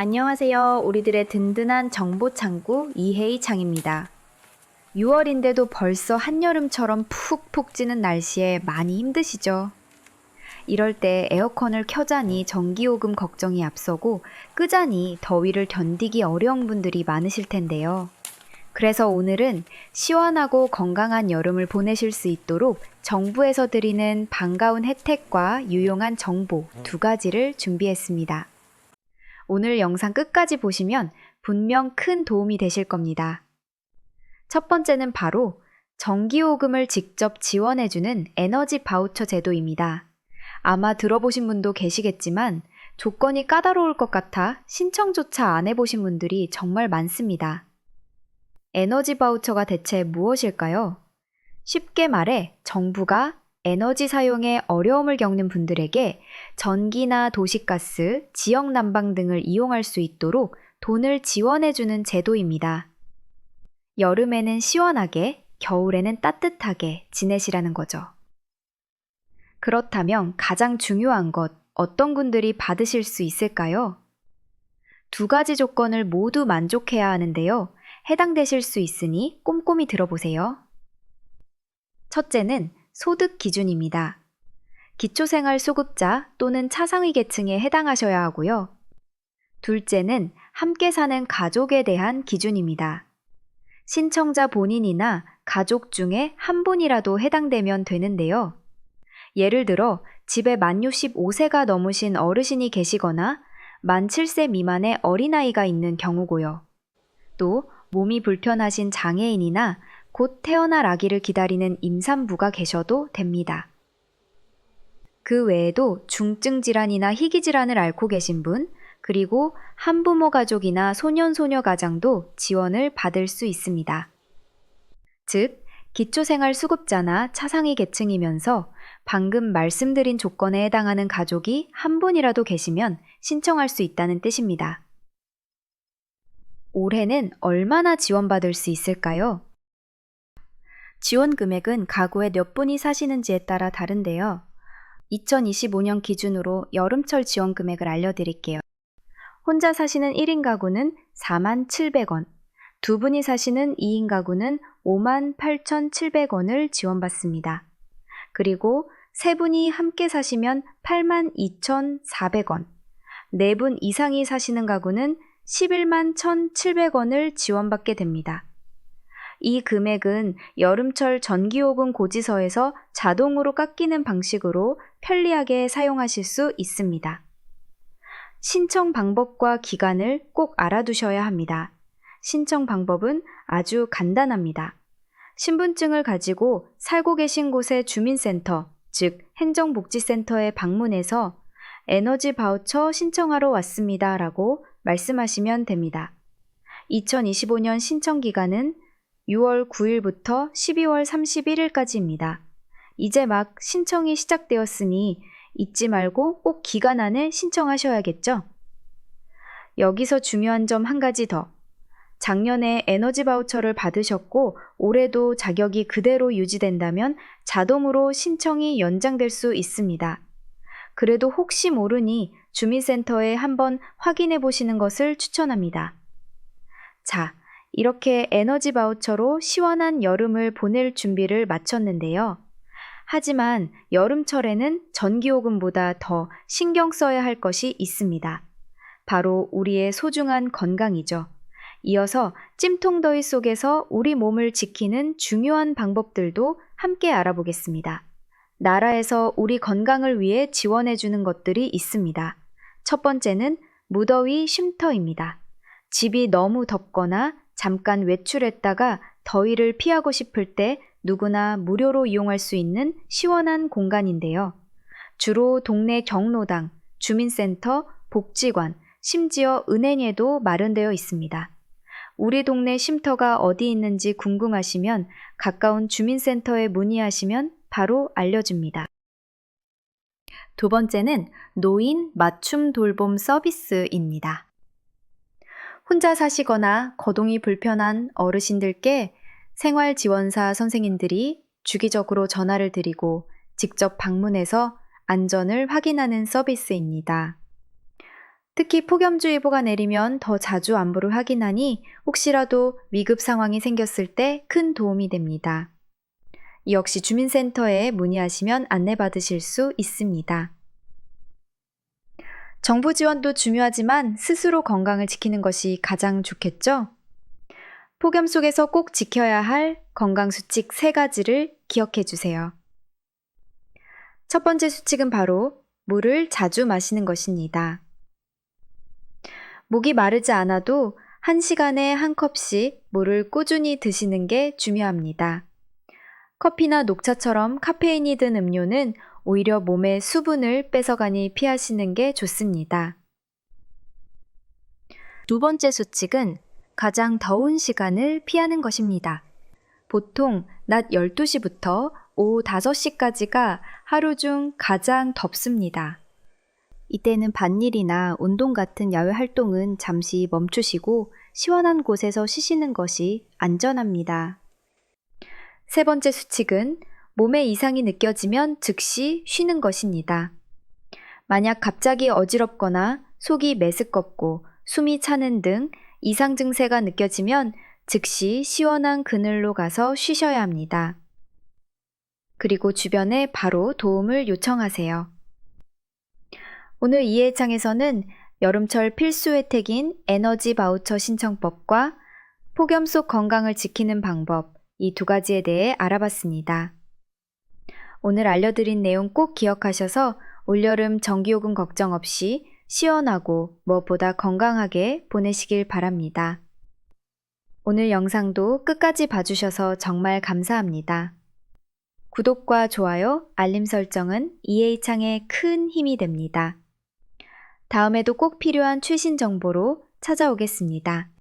안녕하세요. 우리들의 든든한 정보창구 이혜이창입니다. 6월인데도 벌써 한여름처럼 푹푹 찌는 날씨에 많이 힘드시죠? 이럴 때 에어컨을 켜자니 전기요금 걱정이 앞서고 끄자니 더위를 견디기 어려운 분들이 많으실 텐데요. 그래서 오늘은 시원하고 건강한 여름을 보내실 수 있도록 정부에서 드리는 반가운 혜택과 유용한 정보 두 가지를 준비했습니다. 오늘 영상 끝까지 보시면 분명 큰 도움이 되실 겁니다. 첫 번째는 바로 전기요금을 직접 지원해주는 에너지 바우처 제도입니다. 아마 들어보신 분도 계시겠지만 조건이 까다로울 것 같아 신청조차 안 해보신 분들이 정말 많습니다. 에너지 바우처가 대체 무엇일까요? 쉽게 말해 정부가 에너지 사용에 어려움을 겪는 분들에게 전기나 도시가스, 지역 난방 등을 이용할 수 있도록 돈을 지원해주는 제도입니다. 여름에는 시원하게, 겨울에는 따뜻하게 지내시라는 거죠. 그렇다면 가장 중요한 것, 어떤 분들이 받으실 수 있을까요? 두 가지 조건을 모두 만족해야 하는데요. 해당되실 수 있으니 꼼꼼히 들어보세요. 첫째는 소득 기준입니다. 기초생활수급자 또는 차상위 계층에 해당하셔야 하고요. 둘째는 함께 사는 가족에 대한 기준입니다. 신청자 본인이나 가족 중에 한 분이라도 해당되면 되는데요. 예를 들어 집에 만 65세가 넘으신 어르신이 계시거나 만 7세 미만의 어린아이가 있는 경우고요. 또 몸이 불편하신 장애인이나 곧 태어날 아기를 기다리는 임산부가 계셔도 됩니다. 그 외에도 중증 질환이나 희귀 질환을 앓고 계신 분, 그리고 한부모 가족이나 소년소녀 가장도 지원을 받을 수 있습니다. 즉, 기초생활수급자나 차상위 계층이면서 방금 말씀드린 조건에 해당하는 가족이 한 분이라도 계시면 신청할 수 있다는 뜻입니다. 올해는 얼마나 지원받을 수 있을까요? 지원 금액은 가구에 몇 분이 사시는지에 따라 다른데요. 2025년 기준으로 여름철 지원 금액을 알려드릴게요. 혼자 사시는 1인 가구는 48,700원, 두 분이 사시는 2인 가구는 58,700원을 지원받습니다. 그리고 세 분이 함께 사시면 82,400원, 네 분 이상이 사시는 가구는 111,700원을 지원받게 됩니다. 이 금액은 여름철 전기요금 고지서에서 자동으로 깎이는 방식으로 편리하게 사용하실 수 있습니다. 신청 방법과 기간을 꼭 알아두셔야 합니다. 신청 방법은 아주 간단합니다. 신분증을 가지고 살고 계신 곳의 주민센터, 즉 행정복지센터에 방문해서 에너지 바우처 신청하러 왔습니다 라고 말씀하시면 됩니다. 2025년 신청 기간은 6월 9일부터 12월 31일까지입니다. 이제 막 신청이 시작되었으니 잊지 말고 꼭 기간 안에 신청하셔야겠죠? 여기서 중요한 점 한 가지 더. 작년에 에너지 바우처를 받으셨고 올해도 자격이 그대로 유지된다면 자동으로 신청이 연장될 수 있습니다. 그래도 혹시 모르니 주민센터에 한번 확인해 보시는 것을 추천합니다. 자, 이렇게 에너지 바우처로 시원한 여름을 보낼 준비를 마쳤는데요. 하지만 여름철에는 전기요금보다 더 신경 써야 할 것이 있습니다. 바로 우리의 소중한 건강이죠. 이어서 찜통더위 속에서 우리 몸을 지키는 중요한 방법들도 함께 알아보겠습니다. 나라에서 우리 건강을 위해 지원해주는 것들이 있습니다. 첫 번째는 무더위 쉼터입니다. 집이 너무 덥거나 잠깐 외출했다가 더위를 피하고 싶을 때 누구나 무료로 이용할 수 있는 시원한 공간인데요. 주로 동네 경로당, 주민센터, 복지관, 심지어 은행에도 마련되어 있습니다. 우리 동네 쉼터가 어디 있는지 궁금하시면 가까운 주민센터에 문의하시면 바로 알려줍니다. 두 번째는 노인 맞춤 돌봄 서비스입니다. 혼자 사시거나 거동이 불편한 어르신들께 생활지원사 선생님들이 주기적으로 전화를 드리고 직접 방문해서 안전을 확인하는 서비스입니다. 특히 폭염주의보가 내리면 더 자주 안부를 확인하니 혹시라도 위급 상황이 생겼을 때 큰 도움이 됩니다. 역시 주민센터에 문의하시면 안내받으실 수 있습니다. 정부 지원도 중요하지만 스스로 건강을 지키는 것이 가장 좋겠죠? 폭염 속에서 꼭 지켜야 할 건강수칙 3가지를 기억해 주세요. 첫 번째 수칙은 바로 물을 자주 마시는 것입니다. 목이 마르지 않아도 1시간에 한 컵씩 물을 꾸준히 드시는 게 중요합니다. 커피나 녹차처럼 카페인이 든 음료는 오히려 몸에 수분을 뺏어가니 피하시는 게 좋습니다. 두 번째 수칙은 가장 더운 시간을 피하는 것입니다. 보통 낮 12시부터 오후 5시까지가 하루 중 가장 덥습니다. 이때는 밭일이나 운동 같은 야외 활동은 잠시 멈추시고 시원한 곳에서 쉬시는 것이 안전합니다. 세 번째 수칙은 몸에 이상이 느껴지면 즉시 쉬는 것입니다. 만약 갑자기 어지럽거나 속이 메스껍고 숨이 차는 등 이상 증세가 느껴지면 즉시 시원한 그늘로 가서 쉬셔야 합니다. 그리고 주변에 바로 도움을 요청하세요. 오늘 이해창에서는 여름철 필수 혜택인 에너지 바우처 신청법과 폭염 속 건강을 지키는 방법, 이 2가지에 대해 알아봤습니다. 오늘 알려드린 내용 꼭 기억하셔서 올여름 전기요금 걱정 없이 시원하고 무엇보다 건강하게 보내시길 바랍니다. 오늘 영상도 끝까지 봐주셔서 정말 감사합니다. 구독과 좋아요, 알림 설정은 이해창에 큰 힘이 됩니다. 다음에도 꼭 필요한 최신 정보로 찾아오겠습니다.